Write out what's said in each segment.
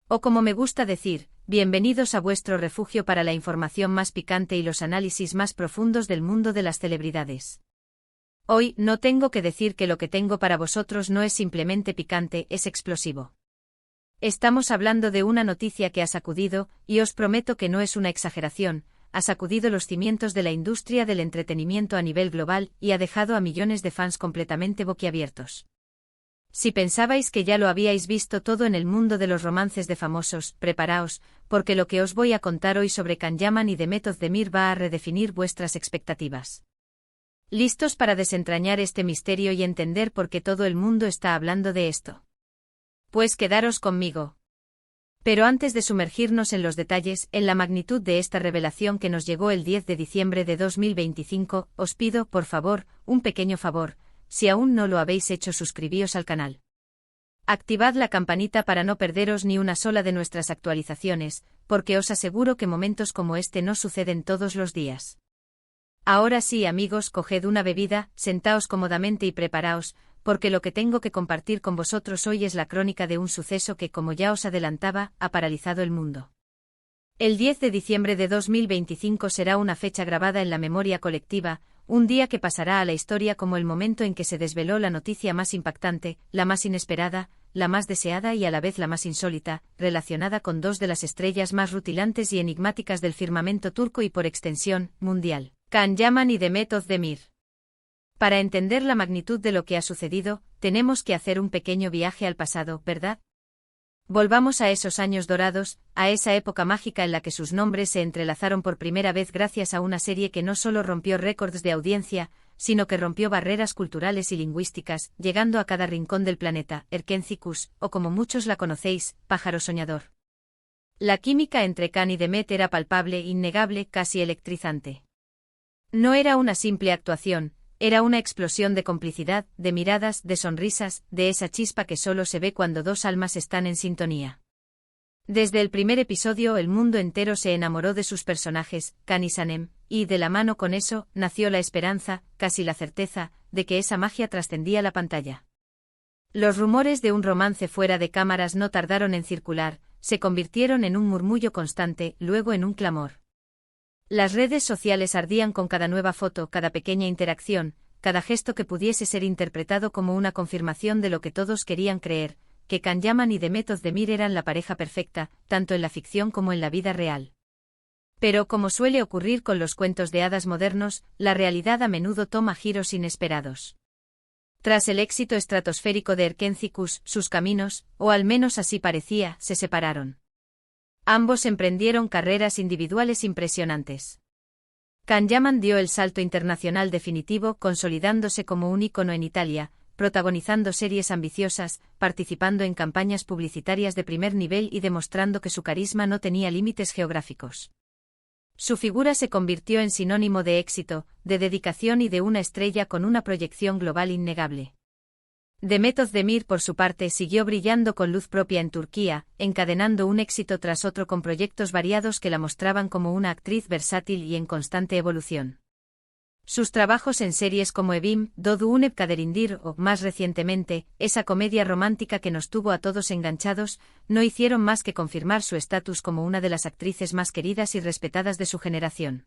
O como me gusta decir, bienvenidos a vuestro refugio para la información más picante y los análisis más profundos del mundo de las celebridades. Hoy no tengo que decir que lo que tengo para vosotros no es simplemente picante, es explosivo. Estamos hablando de una noticia que ha sacudido, y os prometo que no es una exageración, ha sacudido los cimientos de la industria del entretenimiento a nivel global y ha dejado a millones de fans completamente boquiabiertos. Si pensabais que ya lo habíais visto todo en el mundo de los romances de famosos, preparaos, porque lo que os voy a contar hoy sobre Can Yaman y Demet Özdemir va a redefinir vuestras expectativas. ¿Listos para desentrañar este misterio y entender por qué todo el mundo está hablando de esto? Pues quedaros conmigo. Pero antes de sumergirnos en los detalles, en la magnitud de esta revelación que nos llegó el 10 de diciembre de 2025, os pido, por favor, un pequeño favor. Si aún no lo habéis hecho, suscribíos al canal. Activad la campanita para no perderos ni una sola de nuestras actualizaciones, porque os aseguro que momentos como este no suceden todos los días. Ahora sí, amigos, coged una bebida, sentaos cómodamente y preparaos, porque lo que tengo que compartir con vosotros hoy es la crónica de un suceso que, como ya os adelantaba, ha paralizado el mundo. El 10 de diciembre de 2025 será una fecha grabada en la memoria colectiva, un día que pasará a la historia como el momento en que se desveló la noticia más impactante, la más inesperada, la más deseada y a la vez la más insólita, relacionada con dos de las estrellas más rutilantes y enigmáticas del firmamento turco y por extensión, mundial, Can Yaman y Demet Özdemir. Para entender la magnitud de lo que ha sucedido, tenemos que hacer un pequeño viaje al pasado, ¿verdad? Volvamos a esos años dorados, a esa época mágica en la que sus nombres se entrelazaron por primera vez gracias a una serie que no solo rompió récords de audiencia, sino que rompió barreras culturales y lingüísticas, llegando a cada rincón del planeta, Erkencikus, o como muchos la conocéis, Pájaro Soñador. La química entre Can y Demet era palpable, innegable, casi electrizante. No era una simple actuación, era una explosión de complicidad, de miradas, de sonrisas, de esa chispa que solo se ve cuando dos almas están en sintonía. Desde el primer episodio el mundo entero se enamoró de sus personajes, Can y Sanem, y, de la mano con eso, nació la esperanza, casi la certeza, de que esa magia trascendía la pantalla. Los rumores de un romance fuera de cámaras no tardaron en circular, se convirtieron en un murmullo constante, luego en un clamor. Las redes sociales ardían con cada nueva foto, cada pequeña interacción, cada gesto que pudiese ser interpretado como una confirmación de lo que todos querían creer, que Can Yaman y Demet Özdemir eran la pareja perfecta, tanto en la ficción como en la vida real. Pero como suele ocurrir con los cuentos de hadas modernos, la realidad a menudo toma giros inesperados. Tras el éxito estratosférico de Erkencikus, sus caminos, o al menos así parecía, se separaron. Ambos emprendieron carreras individuales impresionantes. Can Yaman dio el salto internacional definitivo, consolidándose como un ícono en Italia, protagonizando series ambiciosas, participando en campañas publicitarias de primer nivel y demostrando que su carisma no tenía límites geográficos. Su figura se convirtió en sinónimo de éxito, de dedicación y de una estrella con una proyección global innegable. Demet Özdemir, por su parte, siguió brillando con luz propia en Turquía, encadenando un éxito tras otro con proyectos variados que la mostraban como una actriz versátil y en constante evolución. Sus trabajos en series como Evim, Doğduğun Kaderindir o, más recientemente, esa comedia romántica que nos tuvo a todos enganchados, no hicieron más que confirmar su estatus como una de las actrices más queridas y respetadas de su generación.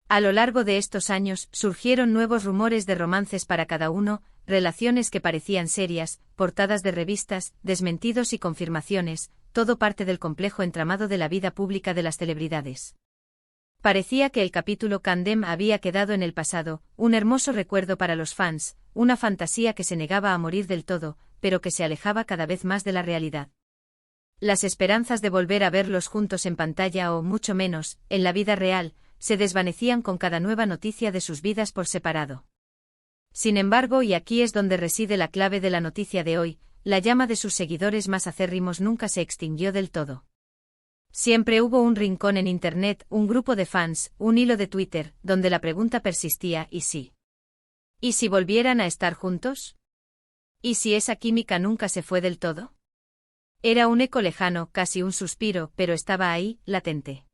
A lo largo de estos años, surgieron nuevos rumores de romances para cada uno, relaciones que parecían serias, portadas de revistas, desmentidos y confirmaciones, todo parte del complejo entramado de la vida pública de las celebridades. Parecía que el capítulo Candem había quedado en el pasado, un hermoso recuerdo para los fans, una fantasía que se negaba a morir del todo, pero que se alejaba cada vez más de la realidad. Las esperanzas de volver a verlos juntos en pantalla o, mucho menos, en la vida real, se desvanecían con cada nueva noticia de sus vidas por separado. Sin embargo, y aquí es donde reside la clave de la noticia de hoy, la llama de sus seguidores más acérrimos nunca se extinguió del todo. Siempre hubo un rincón en Internet, un grupo de fans, un hilo de Twitter, donde la pregunta persistía: ¿y si? ¿Y si volvieran a estar juntos? ¿Y si esa química nunca se fue del todo? Era un eco lejano, casi un suspiro, pero estaba ahí, latente.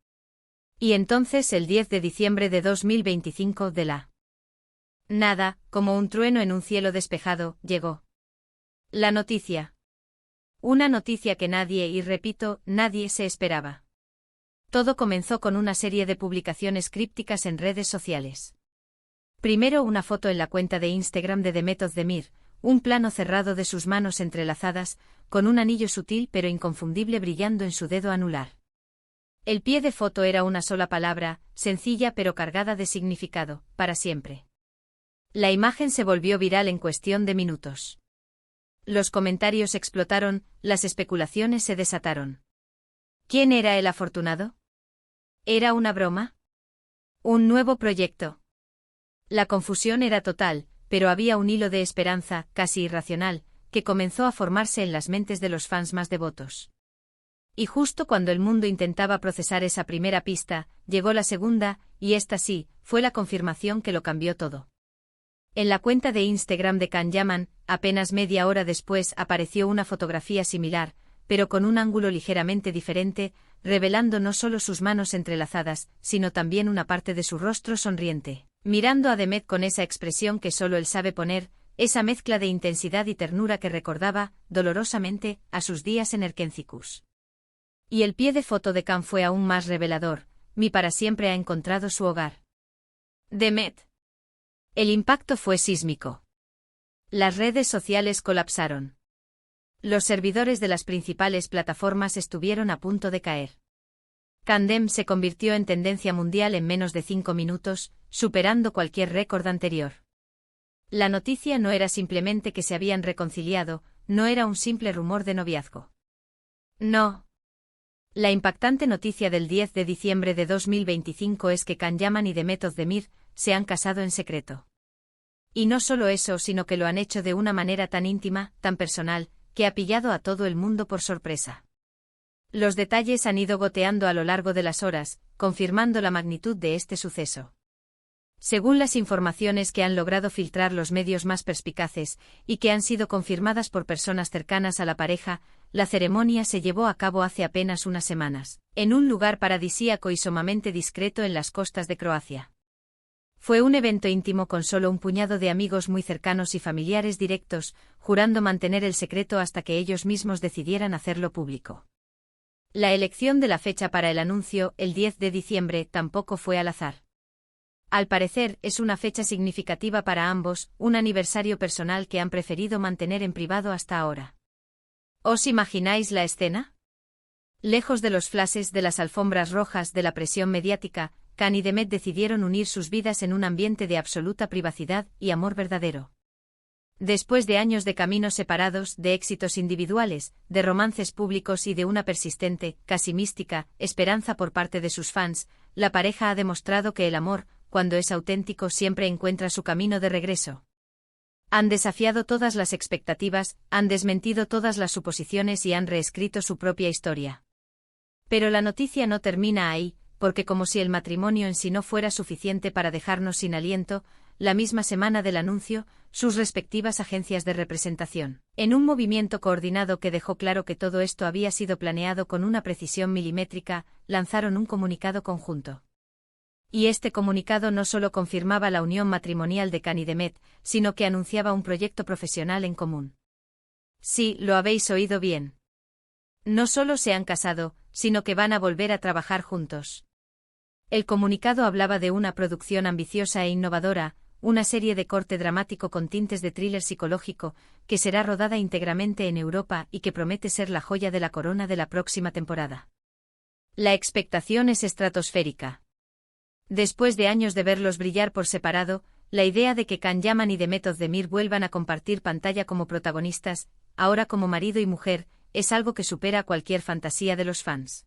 Y entonces el 10 de diciembre de 2025 de la nada, como un trueno en un cielo despejado, llegó la noticia. Una noticia que nadie, y repito, nadie se esperaba. Todo comenzó con una serie de publicaciones crípticas en redes sociales. Primero una foto en la cuenta de Instagram de Demet Özdemir, un plano cerrado de sus manos entrelazadas, con un anillo sutil pero inconfundible brillando en su dedo anular. El pie de foto era una sola palabra, sencilla pero cargada de significado, para siempre. La imagen se volvió viral en cuestión de minutos. Los comentarios explotaron, las especulaciones se desataron. ¿Quién era el afortunado? ¿Era una broma? ¿Un nuevo proyecto? La confusión era total, pero había un hilo de esperanza, casi irracional, que comenzó a formarse en las mentes de los fans más devotos. Y justo cuando el mundo intentaba procesar esa primera pista, llegó la segunda, y esta sí, fue la confirmación que lo cambió todo. En la cuenta de Instagram de Can Yaman, apenas media hora después apareció una fotografía similar, pero con un ángulo ligeramente diferente, revelando no solo sus manos entrelazadas, sino también una parte de su rostro sonriente, mirando a Demet con esa expresión que solo él sabe poner, esa mezcla de intensidad y ternura que recordaba, dolorosamente, a sus días en Erkencikus. Y el pie de foto de Can fue aún más revelador, mi para siempre ha encontrado su hogar. Demet. El impacto fue sísmico. Las redes sociales colapsaron. Los servidores de las principales plataformas estuvieron a punto de caer. Candem se convirtió en tendencia mundial en menos de 5 minutos, superando cualquier récord anterior. La noticia no era simplemente que se habían reconciliado, no era un simple rumor de noviazgo. No. La impactante noticia del 10 de diciembre de 2025 es que Can Yaman y Demet Özdemir se han casado en secreto. Y no solo eso, sino que lo han hecho de una manera tan íntima, tan personal, que ha pillado a todo el mundo por sorpresa. Los detalles han ido goteando a lo largo de las horas, confirmando la magnitud de este suceso. Según las informaciones que han logrado filtrar los medios más perspicaces, y que han sido confirmadas por personas cercanas a la pareja, la ceremonia se llevó a cabo hace apenas unas semanas, en un lugar paradisíaco y sumamente discreto en las costas de Croacia. Fue un evento íntimo con solo un puñado de amigos muy cercanos y familiares directos, jurando mantener el secreto hasta que ellos mismos decidieran hacerlo público. La elección de la fecha para el anuncio, el 10 de diciembre, tampoco fue al azar. Al parecer, es una fecha significativa para ambos, un aniversario personal que han preferido mantener en privado hasta ahora. ¿Os imagináis la escena? Lejos de los flashes, de las alfombras rojas, de la presión mediática, Can y Demet decidieron unir sus vidas en un ambiente de absoluta privacidad y amor verdadero. Después de años de caminos separados, de éxitos individuales, de romances públicos y de una persistente, casi mística, esperanza por parte de sus fans, la pareja ha demostrado que el amor, cuando es auténtico, siempre encuentra su camino de regreso. Han desafiado todas las expectativas, han desmentido todas las suposiciones y han reescrito su propia historia. Pero la noticia no termina ahí, porque como si el matrimonio en sí no fuera suficiente para dejarnos sin aliento, la misma semana del anuncio, sus respectivas agencias de representación, en un movimiento coordinado que dejó claro que todo esto había sido planeado con una precisión milimétrica, lanzaron un comunicado conjunto. Y este comunicado no solo confirmaba la unión matrimonial de Can y Demet, sino que anunciaba un proyecto profesional en común. Sí, lo habéis oído bien. No solo se han casado, sino que van a volver a trabajar juntos. El comunicado hablaba de una producción ambiciosa e innovadora, una serie de corte dramático con tintes de thriller psicológico, que será rodada íntegramente en Europa y que promete ser la joya de la corona de la próxima temporada. La expectación es estratosférica. Después de años de verlos brillar por separado, la idea de que Can Yaman y Demet Özdemir vuelvan a compartir pantalla como protagonistas, ahora como marido y mujer, es algo que supera cualquier fantasía de los fans.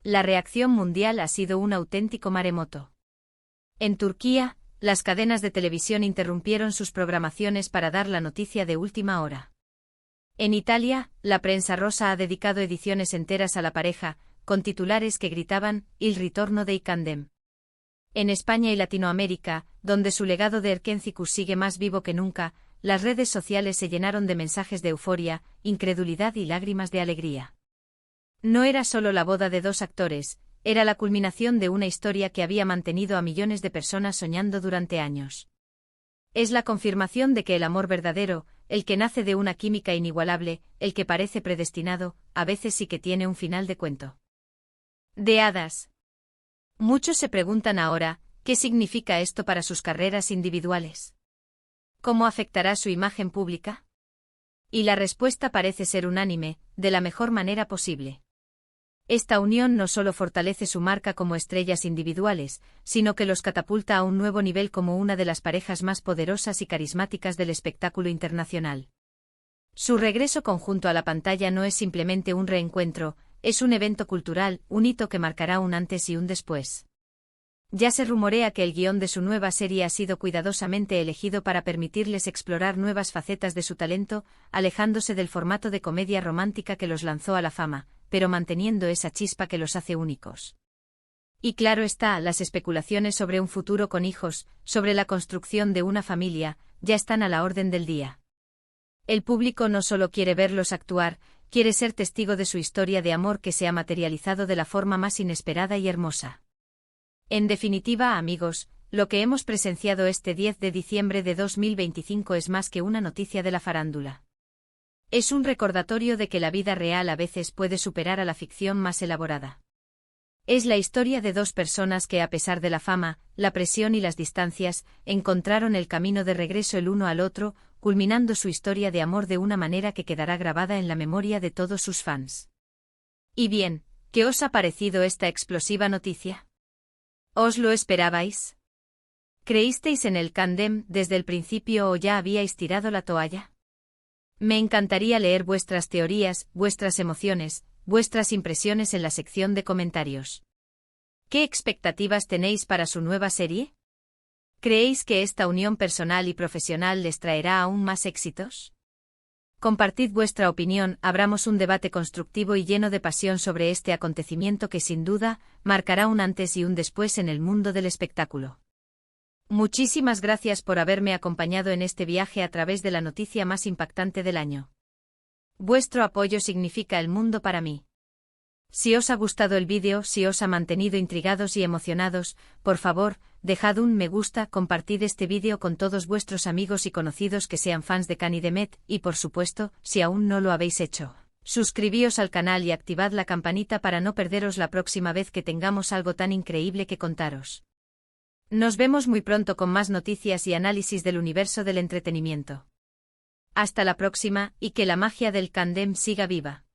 La reacción mundial ha sido un auténtico maremoto. En Turquía, las cadenas de televisión interrumpieron sus programaciones para dar la noticia de última hora. En Italia, la prensa rosa ha dedicado ediciones enteras a la pareja, con titulares que gritaban «Il ritorno dei Candem». En España y Latinoamérica, donde su legado de Erkencikus sigue más vivo que nunca, las redes sociales se llenaron de mensajes de euforia, incredulidad y lágrimas de alegría. No era solo la boda de dos actores, era la culminación de una historia que había mantenido a millones de personas soñando durante años. Es la confirmación de que el amor verdadero, el que nace de una química inigualable, el que parece predestinado, a veces sí que tiene un final de cuento de hadas. Muchos se preguntan ahora, ¿qué significa esto para sus carreras individuales? ¿Cómo afectará su imagen pública? Y la respuesta parece ser unánime, de la mejor manera posible. Esta unión no solo fortalece su marca como estrellas individuales, sino que los catapulta a un nuevo nivel como una de las parejas más poderosas y carismáticas del espectáculo internacional. Su regreso conjunto a la pantalla no es simplemente un reencuentro, es un evento cultural, un hito que marcará un antes y un después. Ya se rumorea que el guión de su nueva serie ha sido cuidadosamente elegido para permitirles explorar nuevas facetas de su talento, alejándose del formato de comedia romántica que los lanzó a la fama, pero manteniendo esa chispa que los hace únicos. Y claro está, las especulaciones sobre un futuro con hijos, sobre la construcción de una familia, ya están a la orden del día. El público no solo quiere verlos actuar, quiere ser testigo de su historia de amor que se ha materializado de la forma más inesperada y hermosa. En definitiva, amigos, lo que hemos presenciado este 10 de diciembre de 2025 es más que una noticia de la farándula. Es un recordatorio de que la vida real a veces puede superar a la ficción más elaborada. Es la historia de dos personas que, a pesar de la fama, la presión y las distancias, encontraron el camino de regreso el uno al otro, culminando su historia de amor de una manera que quedará grabada en la memoria de todos sus fans. Y bien, ¿qué os ha parecido esta explosiva noticia? ¿Os lo esperabais? ¿Creísteis en el tándem desde el principio o ya habíais tirado la toalla? Me encantaría leer vuestras teorías, vuestras emociones, vuestras impresiones en la sección de comentarios. ¿Qué expectativas tenéis para su nueva serie? ¿Creéis que esta unión personal y profesional les traerá aún más éxitos? Compartid vuestra opinión, abramos un debate constructivo y lleno de pasión sobre este acontecimiento que sin duda marcará un antes y un después en el mundo del espectáculo. Muchísimas gracias por haberme acompañado en este viaje a través de la noticia más impactante del año. Vuestro apoyo significa el mundo para mí. Si os ha gustado el vídeo, si os ha mantenido intrigados y emocionados, por favor, dejad un me gusta, compartid este vídeo con todos vuestros amigos y conocidos que sean fans de Cani Demet, y por supuesto, si aún no lo habéis hecho, suscribíos al canal y activad la campanita para no perderos la próxima vez que tengamos algo tan increíble que contaros. Nos vemos muy pronto con más noticias y análisis del universo del entretenimiento. Hasta la próxima, y que la magia del tándem siga viva.